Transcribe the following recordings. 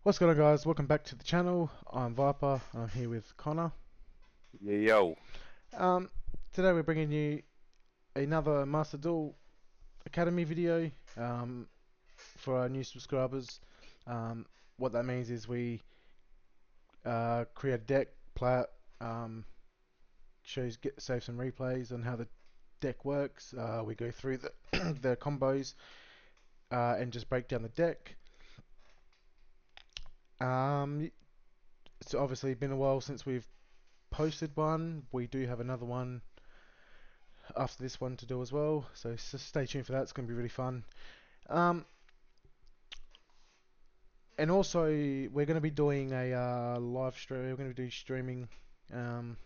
What's going on, guys? Welcome back to the channel. I'm Viper. I'm here with Connor. Yo, Um, Today we're bringing you another Master Duel Academy video for our new subscribers. Um, what that means is we create a deck, play it, save some replays on how the deck works. We go through the the combos and just break down the deck. It's obviously been a while since we've posted one. We do have another one after this one to do as well. So stay tuned for that. It's going to be really fun. Um, and also, we're going to be doing a live stream. We're going to be doing streaming. Um,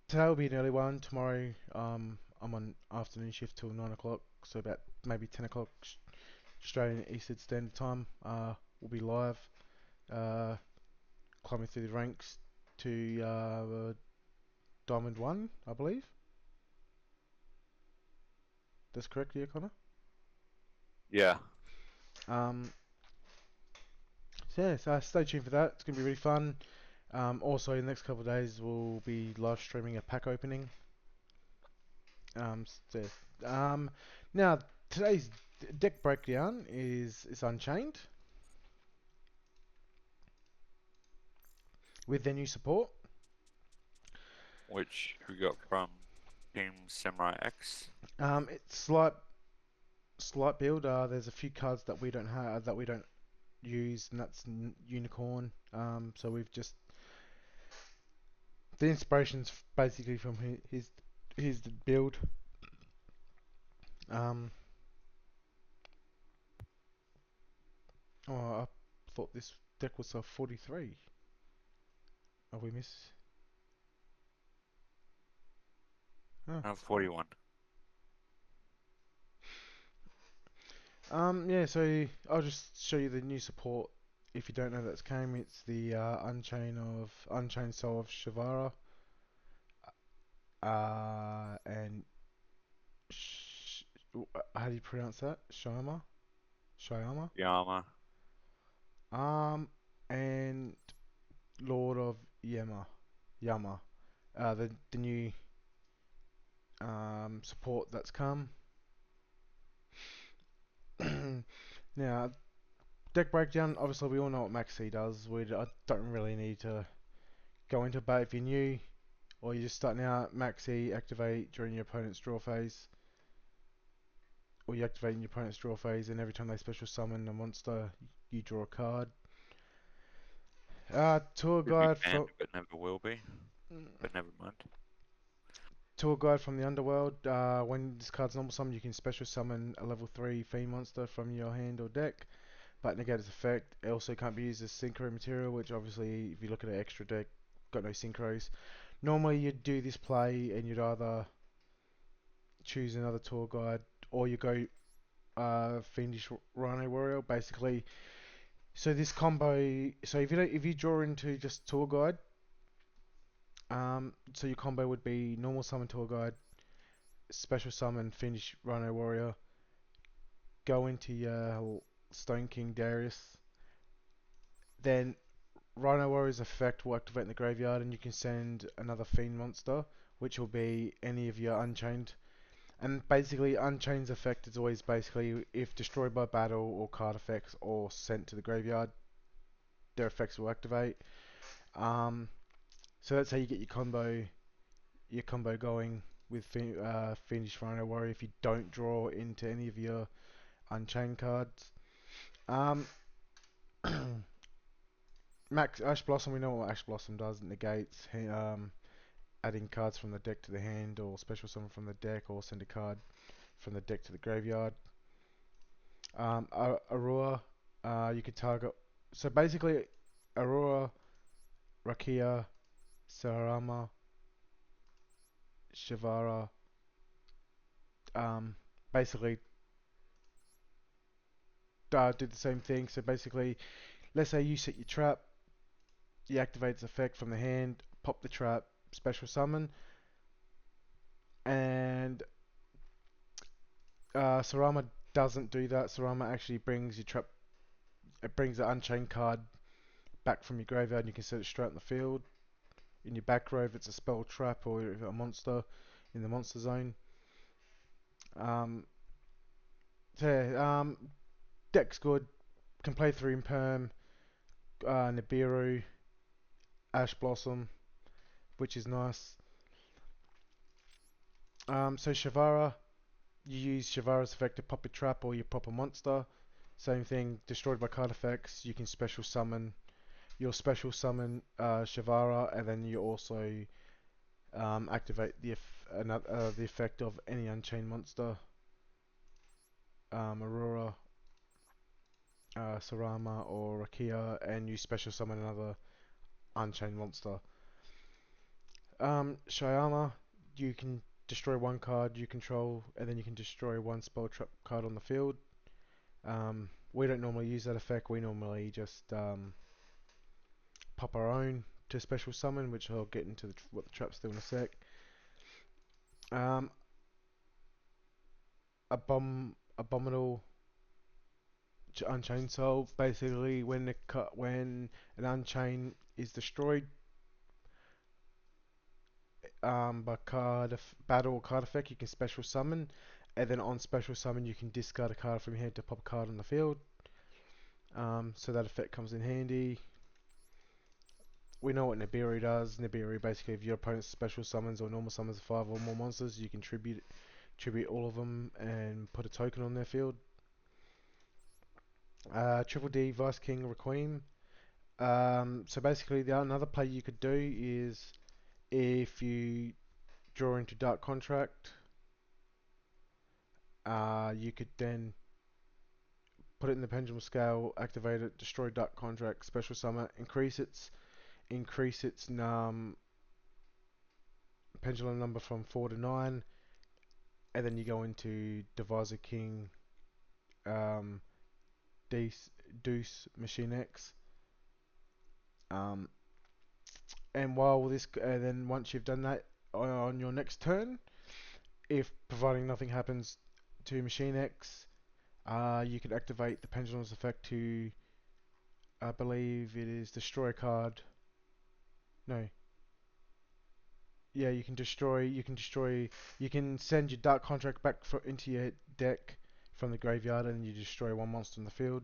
Today will be an early one. Tomorrow, I'm on afternoon shift till 9 o'clock. So about maybe 10 o'clock Australian Eastern Standard Time. We'll be live, uh, climbing through the ranks to Diamond One, I believe. That's correct, yeah, Connor. yeah, Um, so stay tuned for that. It's going to be really fun. Also, in the next couple of days, we'll be live streaming a pack opening. Um, so, um, Now, today's deck breakdown is Unchained with their new support. which we got from Team Samurai X. It's slight build. There's a few cards that we don't have that we don't use, and that's Unicorn. So we've just the inspiration's basically from his build. Um, I thought this deck was a 43. Oh, we miss. Oh. 41. Yeah, so I'll just show you the new support. If you don't know that's came, it's the Unchained Soul of Shivara. And how do you pronounce that? Shyama. Yama. Um, and Lord of Yama. The new support that's come. Now, deck breakdown. Obviously, we all know what Max C does. I don't really need to go into it, but if you're new or you're just starting out, Max E activate during your opponent's draw phase, or you activate in your opponent's draw phase, and every time they special summon a monster, you draw a card. Tour Should be guide banned, from but never will be. But never mind. Tour guide from the underworld. When this card's normal summon, you can special summon a level 3 fiend monster from your hand or deck, but negate its effect. It also can't be used as synchro material, which obviously, if you look at an extra deck, got no synchros. Normally, you'd do this play, and you'd either choose another tour guide, or you go Fiendish Rhino Warrior, basically. So this combo, so if you draw into just tour guide, so your combo would be normal summon tour guide, special summon Fiendish Rhino Warrior, go into your Stone King Darius, then Rhino Warrior's effect will activate in the graveyard, and you can send another Fiend monster, which will be any of your Unchained. And basically, Unchained's effect is always basically if destroyed by battle or card effects or sent to the graveyard, their effects will activate. Um, so that's how you get your combo going with Fiendish Rhino Warrior if you don't draw into any of your Unchained cards. Um, Max Ash Blossom, we know what Ash Blossom does. It negates adding cards from the deck to the hand, or special summon from the deck, or send a card from the deck to the graveyard. Aurora, you could target. So basically, Aurora, Rakia, Sarama, Shivara, basically do the same thing. So basically, let's say you set your trap, you activate its effect from the hand, pop the trap, special summon, and Sarama doesn't do that. Sarama actually brings your trap. It brings the Unchained card back from your graveyard, and you can set it straight in the field. In your back row, if it's a spell trap or a monster in the monster zone. Um, so yeah, deck's good. Can play 3 in Perm, Nibiru, Ash Blossom, which is nice. So Shavara, you use Shavara's effect to pop a trap or your proper monster. Same thing, destroyed by card effects. You can special summon. You'll special summon Shavara, and then you also activate the effect of any Unchained monster, Aurora, Sarama, or Rakia, and you special summon another Unchained monster. Shyama, you can destroy one card you control, and then you can destroy one spell trap card on the field. We don't normally use that effect. We normally just pop our own to special summon, which I'll get into what the traps do in a sec. Um, Abominable Unchained Soul. Basically, when an Unchained is destroyed by battle or card effect, you can special summon, and then on special summon you can discard a card from your hand to pop a card on the field. So that effect comes in handy. We know what Nibiru does. Nibiru basically, if your opponent's special summons or normal summons 5 or more monsters, you can tribute all of them and put a token on their field. Triple D Vice King Requiem. So basically, another play you could do is if you draw into Dark Contract, you could then put it in the Pendulum Scale, activate it, destroy Dark Contract, special summon, increase its pendulum number from 4 to 9, and then you go into Divisor King, um, Deuce Machine X. Um, and then once you've done that on your next turn, if providing nothing happens to Machine X, you can activate the Pendulum's effect to, I believe it is destroy a card. No, yeah, you can send your Dark Contract back into your deck from the graveyard, and you destroy one monster in the field.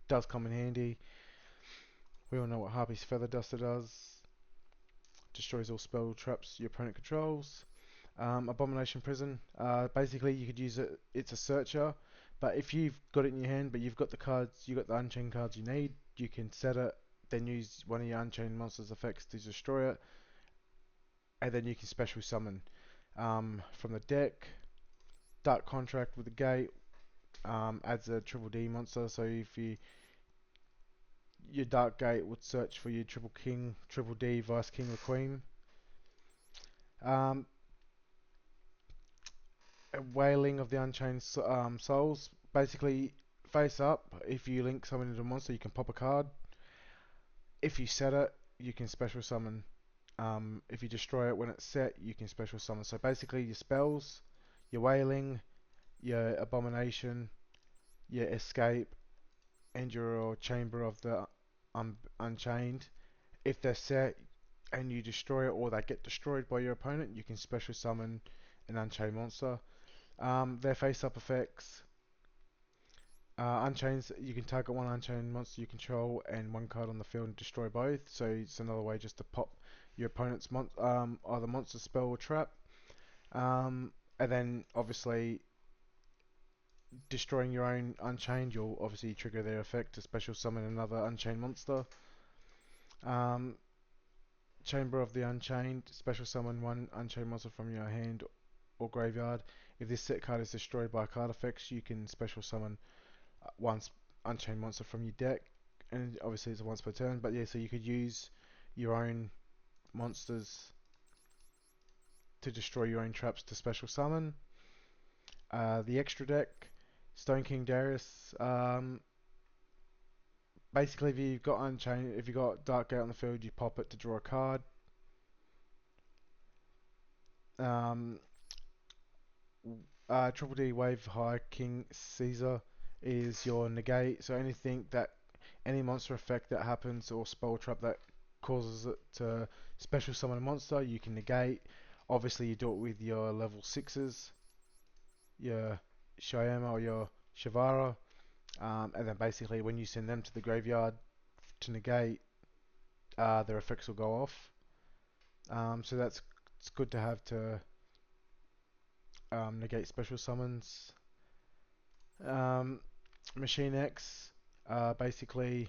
Does come in handy. We all know what Harpy's Feather Duster does. Destroys all spell traps your opponent controls. Abomination Prison. Basically, you could use it. It's a searcher, but if you've got it in your hand, but you've got the Unchained cards you need, you can set it. Then use one of your Unchained monsters' effects to destroy it, and then you can special summon from the deck. Dark Contract with the gate adds a triple D monster. So if your Dark Gate would search for your triple D, Vice King or Queen. Um, Wailing of the Unchained Souls. Basically, face up, if you link someone into a monster, you can pop a card. If you set it, you can special summon. If you destroy it when it's set, you can special summon. So basically, your spells, your Wailing, your Abomination, your Escape, and your Chamber of the Unchained, if they're set and you destroy it or they get destroyed by your opponent, you can special summon an Unchained monster. Their face-up effects. Unchained, you can target one Unchained monster you control and one card on the field and destroy both. So it's another way just to pop your opponent's either monster spell or trap. And then obviously destroying your own Unchained, you'll obviously trigger their effect to special summon another Unchained monster. Um, Chamber of the Unchained, special summon one Unchained monster from your hand or graveyard. If this set card is destroyed by card effects, you can special summon one Unchained monster from your deck, and obviously it's once per turn. But yeah, so you could use your own monsters to destroy your own traps to special summon. The extra deck, Stone King Darius. Basically, if you've got Dark Gate on the field, you pop it to draw a card. Um, Triple D Wave High King Caesar is your negate. So anything that any monster effect that happens or spell trap that causes it to special summon a monster, you can negate. Obviously, you do it with your level sixes, your Shyama or your Shavara, and then basically when you send them to the graveyard to negate, their effects will go off. So that's it's good to have to negate special summons. Um, Machine X, basically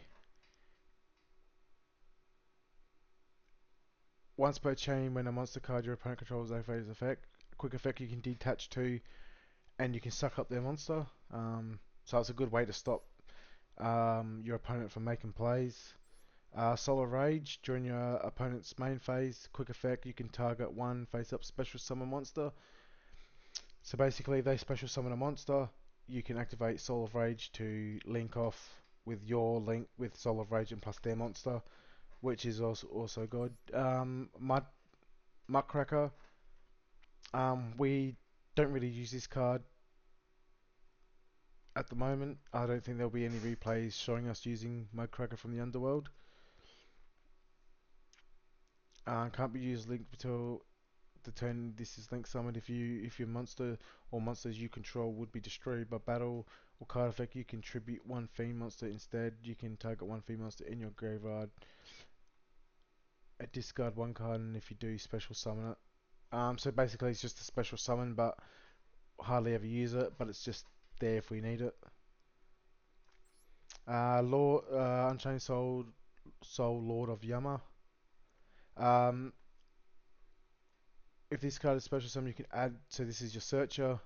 once per chain when a monster card your opponent controls activates effect, quick effect you can detach to and you can suck up their monster. So it's a good way to stop your opponent from making plays. Solar Rage, during your opponent's main phase, quick effect, you can target one face-up special summon monster. So basically, if they special summon a monster, you can activate Soul of Rage to link off with your link with Soul of Rage and plus their monster, which is also good. Muckracker, we don't really use this card at the moment. I don't think there'll be any replays showing us using Mudcracker from the Underworld. Can't be used linked until the turn this is link summoned. If your monster or monsters you control would be destroyed by battle or card effect, you contribute one fiend monster instead. You can target one fiend monster in your graveyard. Discard one card, and if you do, special summon it. So basically, it's just a special summon, but hardly ever use it. But it's just there if we need it. Unchained Soul Lord of Yama. Um, if this card is special summon, you can add. So this is your searcher,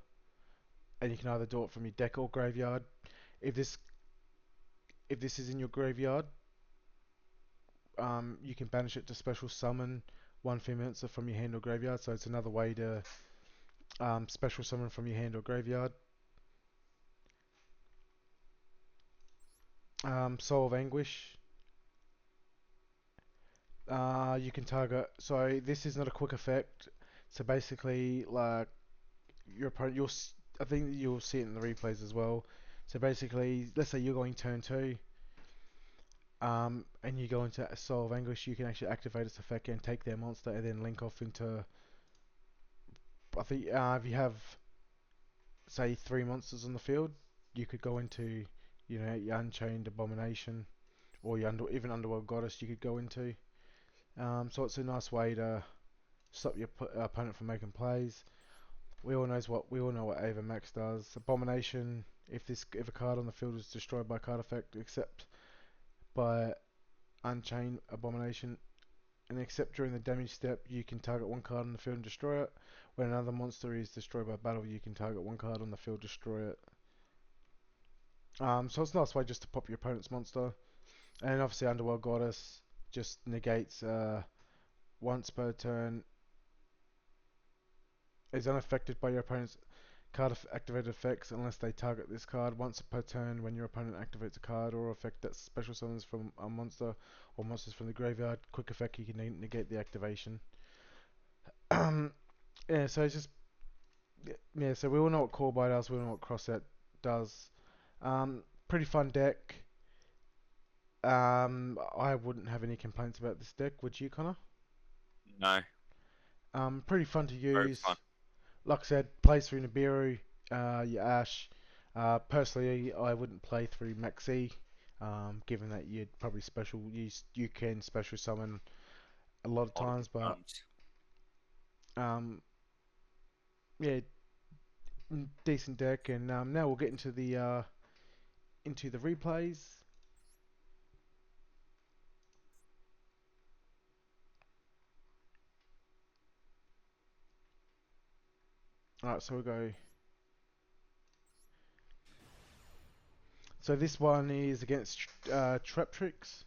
and you can either do it from your deck or graveyard. If this if this is in your graveyard, you can banish it to special summon one fiend monster from your hand or graveyard. So it's another way to special summon from your hand or graveyard. Soul of Anguish. You can target. So this is not a quick effect. So basically, like your opponent, I think you'll see it in the replays as well. So basically, let's say you're going turn two, and you go into Soul of Anguish, you can actually activate its effect and take their monster, and then link off into. I think if you have say three monsters on the field, you could go into your Unchained Abomination or your even Underworld Goddess. You could go into. So it's a nice way to stop your opponent from making plays. We all know what Ava Max does. Abomination. If a card on the field is destroyed by card effect, except by Unchained Abomination, and except during the damage step, you can target one card on the field and destroy it. When another monster is destroyed by battle, you can target one card on the field, destroy it. So it's a nice way just to pop your opponent's monster. And obviously Underworld Goddess just negates once per turn, is unaffected by your opponent's card activated effects unless they target this card once per turn when your opponent activates a card or effect that special summons from a monster or monsters from the graveyard. Quick effect, you can negate the activation. Yeah, so it's just yeah. So we all know what Core Buy does. We all know what Crossset does. Pretty fun deck. I wouldn't have any complaints about this deck. Would you, Connor? No, Pretty fun to very fun. use. Like I said, plays through Nibiru, your Ash. Personally, I wouldn't play through Maxi, given that you'd probably you can special summon a lot of All the times, but times. um, yeah, decent deck. And now we'll get into the replays. Alright, so we'll go. So this one is against Traptrix.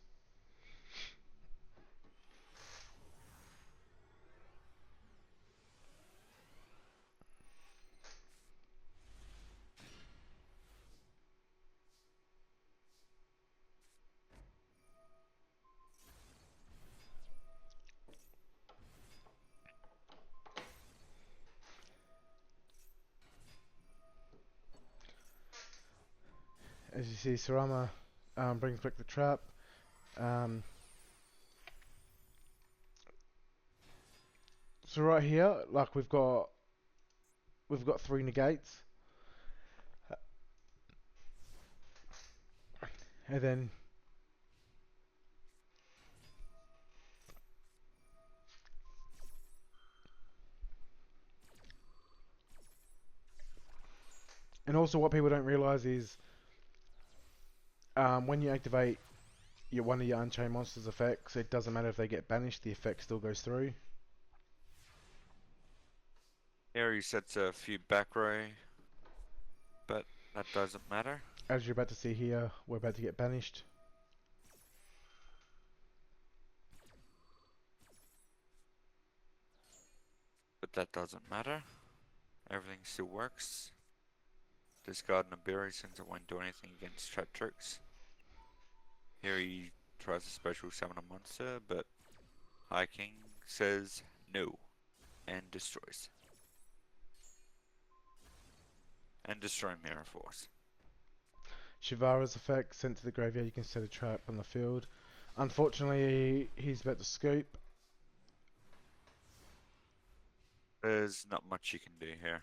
As you see, Sarama brings back the trap. Um, so right here, like we've got three negates, and then and also what people don't realize is when you activate one of your Unchained monsters effects, it doesn't matter if they get banished, the effect still goes through. Here he sets a few back row, but that doesn't matter. As you're about to see here, we're about to get banished. But that doesn't matter. Everything still works. Discard an ability since it won't do anything against trap tricks. Here he tries to special summon a monster, but High King says no and destroys. And destroy Mirror Force. Shivara's effect, sent to the graveyard, you can set a trap on the field. Unfortunately, he's about to scoop. There's not much you can do here.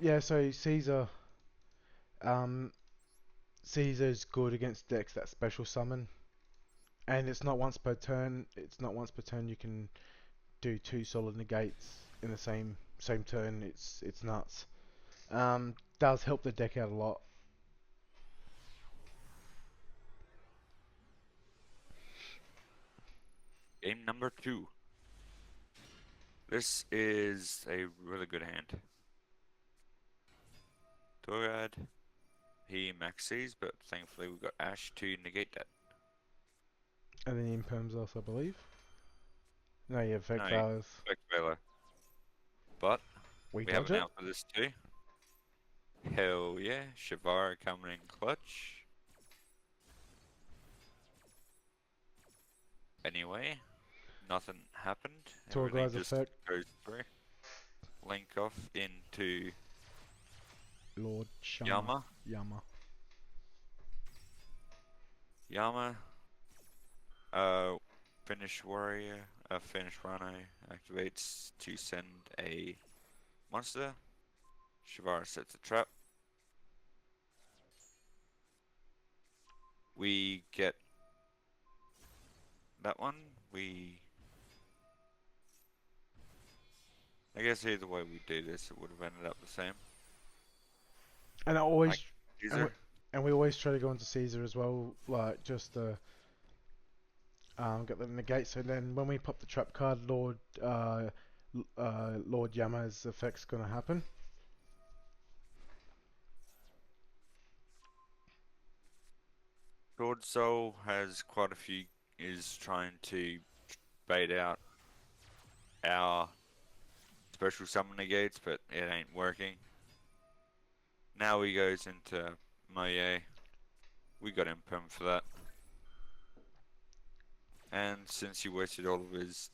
Yeah, so um, Caesar's good against decks that special summon. And it's not once per turn. It's not once per turn. You can do two solid negates in the same turn. It's nuts. Does help the deck out a lot. Game number 2. This is a really good hand. Torad, he maxes, but thankfully we got Ash to negate that. And then he imperms us, I believe. No, yeah, effect No, flowers. Effect Veiler. But We we have dodge an it. out for this too. Hell yeah, Shivara coming in clutch. Anyway, nothing happened. Tour Everything guy's just effect. goes through. Link off into Lord Shama. Yama. Yama. Yama. Finish warrior. Finish Rhino activates to send a monster. Shivara sets a trap. We get that one. I guess either way we do this, it would have ended up the same. And I always Like and we, Caesar. and we always try to go into Caesar as well, like just to get the negate. So then when we pop the trap card, Lord Yama's effect's gonna happen. Sword Soul has quite a few, is trying to bait out our special summon negates, but it ain't working. Now he goes into Moye. We got him perm for that. And since he wasted all of his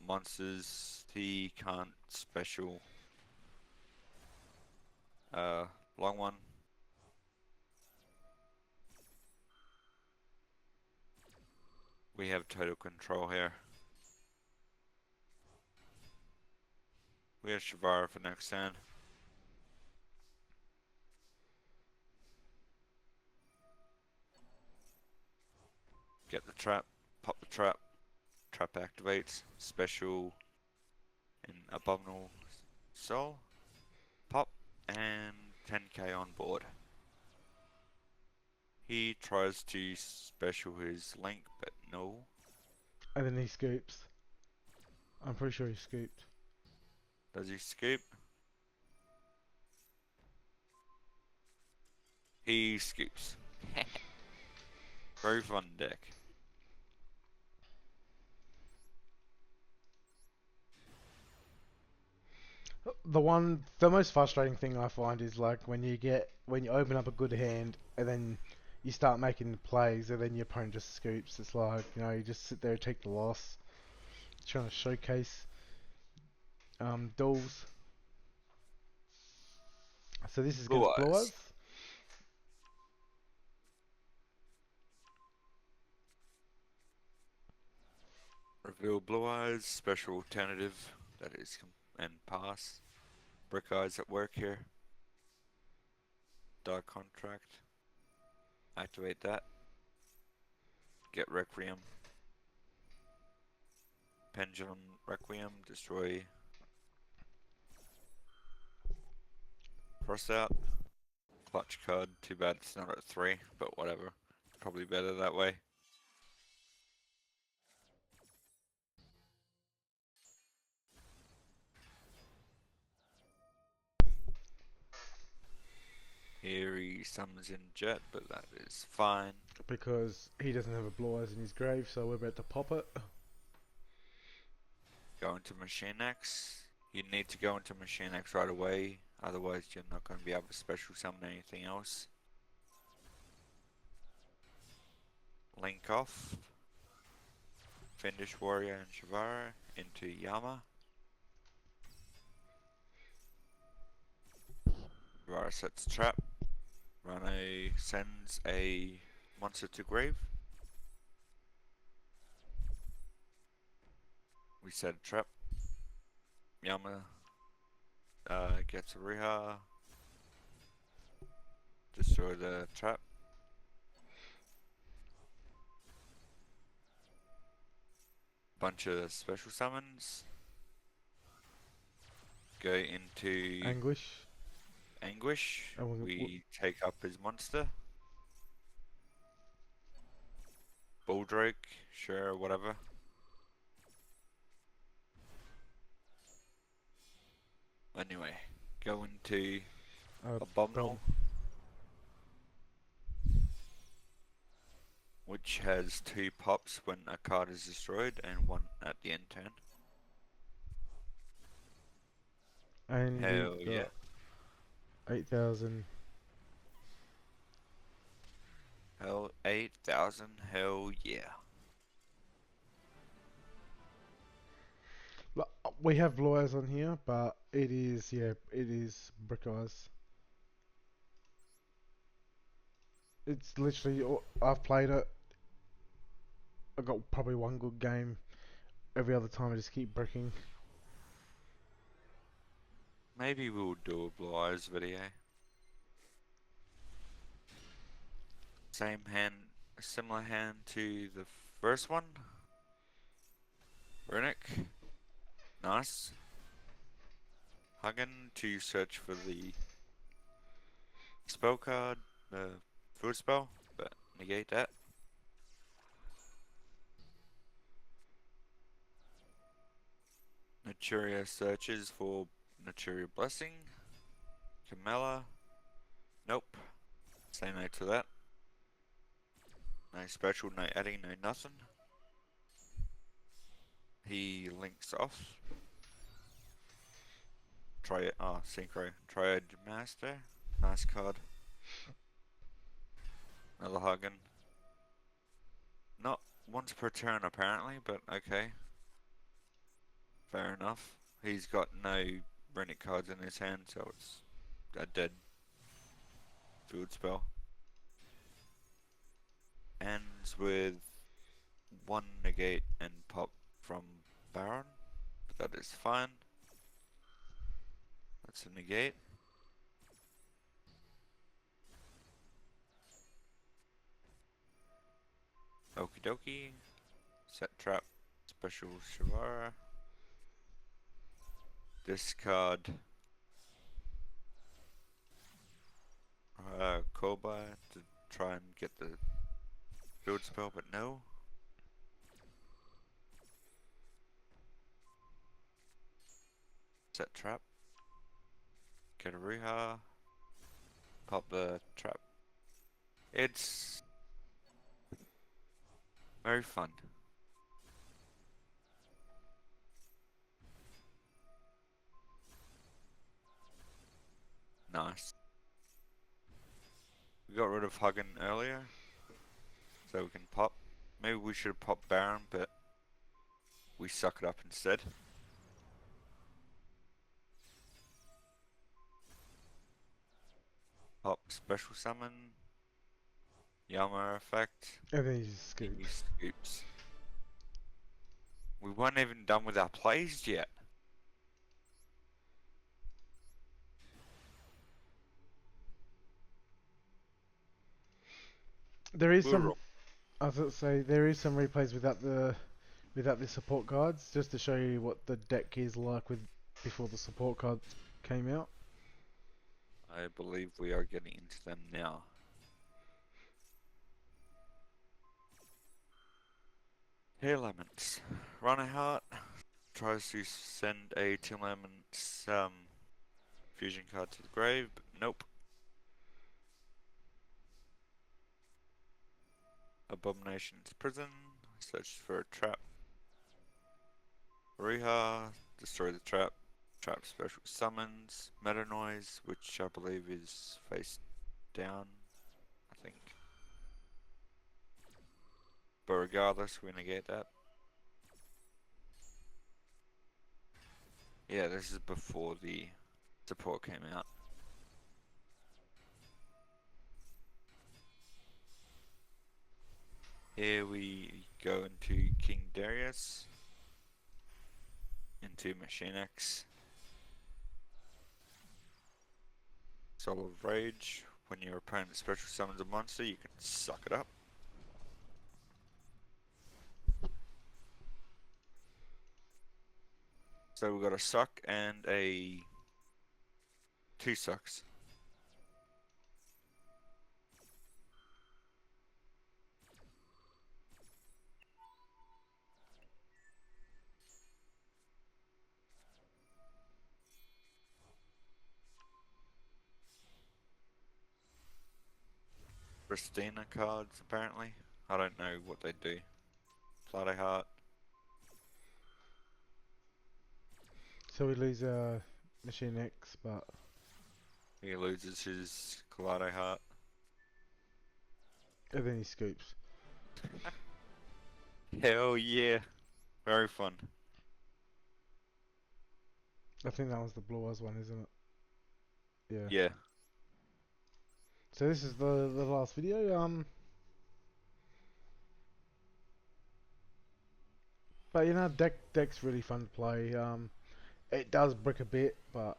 monsters, he can't special long one. We have total control here. We have Shivara for next turn. Get the trap, pop the trap, trap activates, special in Abominable Soul, pop, and 10k on board. He tries to special his Link, but no. And then he scoops. I'm pretty sure he scooped. Does he scoop? He scoops. Very fun deck. The most frustrating thing I find is like when you open up a good hand and then you start making plays and then your opponent just scoops. It's like, you just sit there and take the loss. Trying to showcase duels. So this is Blue against Blue Eyes. Eyes. Reveal Blue Eyes, special alternative, that is, and pass. Brick Eyes at work here. Dark Contract. Activate that. Get Requiem. Pendulum Requiem, destroy. Cross out. Clutch card, too bad it's not at 3, but whatever. Probably better that way. Here he summons in Jet, but that is fine. Because he doesn't have a Blue Eyes in his grave, so we're about to pop it. Go into Machine X. You need to go into Machine X right away, otherwise you're not going to be able to special summon anything else. Link off. Finish Warrior and Shivara into Yama. Shivara sets trap. Rane sends a monster to grave. We set a trap. Yama gets a Riha. Destroy the trap. Bunch of special summons. Go into Anguish. Anguish. And We take up his monster. Bulldrake, sure, whatever. Anyway, go into Abominable, which has 2 pops when a card is destroyed and 1 at the end turn. And Hell we've yeah. got 8,000. Hell 8,000, hell yeah. We have Blue Eyes on here, but it is, yeah, it is Brick Eyes. It's literally, I've played it. I got probably one good game. Every other time I just keep bricking. Maybe we'll do a Blue Eyes video. Same hand, a similar hand to the first one. Runic. Nice. Hagen to search for the spell card, the food spell, but negate that. Naturia searches for Naturia Blessing. Camilla. Nope. Say no to that. No special, no adding, no nothing. He links off. Synchro. Triad Master. Nice card. Another Hagen. Not once per turn apparently, but okay. Fair enough. He's got no Runic cards in his hand, so it's a dead field spell. Ends with 1 negate and pop from Baron, but that is fine. That's a negate. Okie dokie. Set trap. Special Shivara. Discard Koba to try and get the field spell, but no. Set trap. Get a Riha. Pop the trap. It's very fun. Nice. We got rid of Huggin earlier, so we can pop. Maybe we should have popped Baron, but we suck it up instead. Pop special summon, Yama effect, And then he just and he scoops. scoops. We weren't even done with our plays yet. There is We were some. I was going to say there is some replays without the support cards, just to show you what the deck is like with before the support cards came out. I believe we are getting into them now. Hair Lemons. Runner Heart tries to send a Tear Lemons fusion card to the grave, but nope. Abomination's Prison. Search for a trap. Riha. Destroy the trap. Trap special summons. Meta Noise, which I believe is face down, I think. But regardless, we negate that. Yeah, this is before the support came out. Here we go into King Darius, into Machine X, Soul of Rage. When your opponent special summons a monster, you can suck it up. So we've got a suck and a two sucks. Pristina cards, apparently. I don't know what they do. Plato Heart. So we lose Machine X, but He loses his Kaleido Heart. and then he scoops. Hell yeah. Very fun. I think that was the Blue Eyes one, isn't it? Yeah. Yeah. So this is the last video. But you know, deck's really fun to play. It does brick a bit, but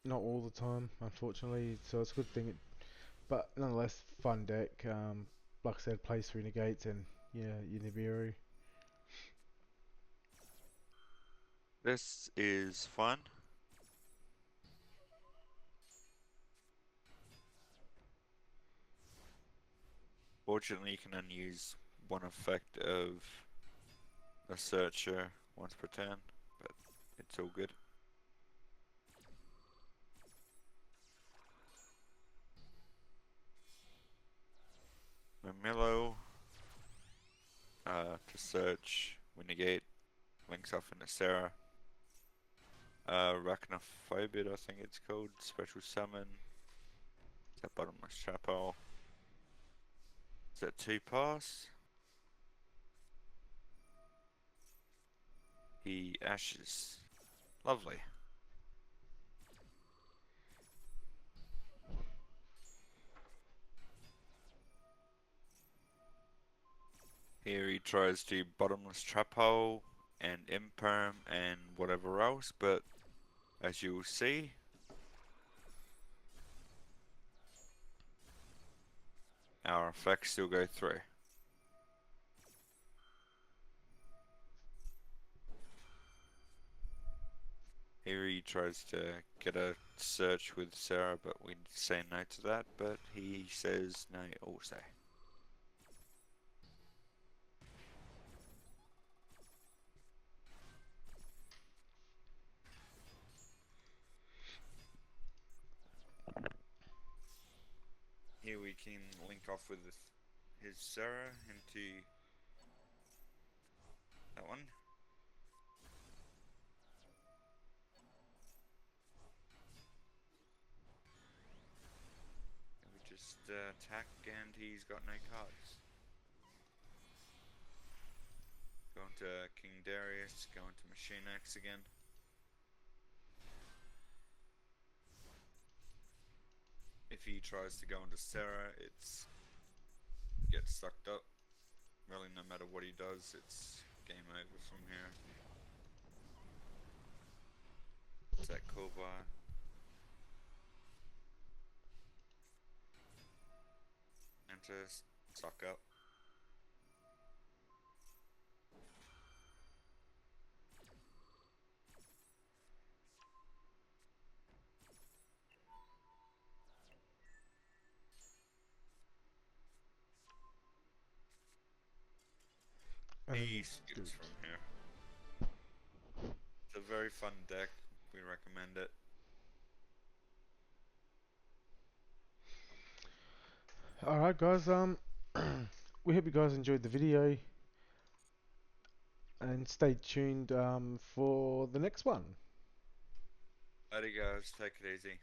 not all the time, unfortunately. So it's a good thing. But nonetheless, fun deck. Like I said, plays through negates and yeah, Unibiru. This is fun. Fortunately, you can only use one effect of a searcher once per turn, but it's all good. Mamillo, to search, we negate, links off into Sarah. Arachnophobia, I think it's called, special summon. Is that bottomless chapel? Is that 2 pass? He ashes. Lovely. Here he tries to bottomless trap hole and imperm and whatever else, but as you will see, our effects still go through. Here he tries to get a search with Sarah, but we say no to that, but he says no also. Here we can link off with his Sarah into that one. And we just attack and he's got no cards. Going to King Darius, going to Machine X again. If If he tries to go into Sarah, it's gets sucked up. Really, no matter what he does, it's game over from here. Set Koba. Enter. Suck up. And then He do skips it. from here. It's a very fun deck. We recommend it. Alright guys, we hope you guys enjoyed the video and stay tuned for the next one. Alrighty guys, take it easy.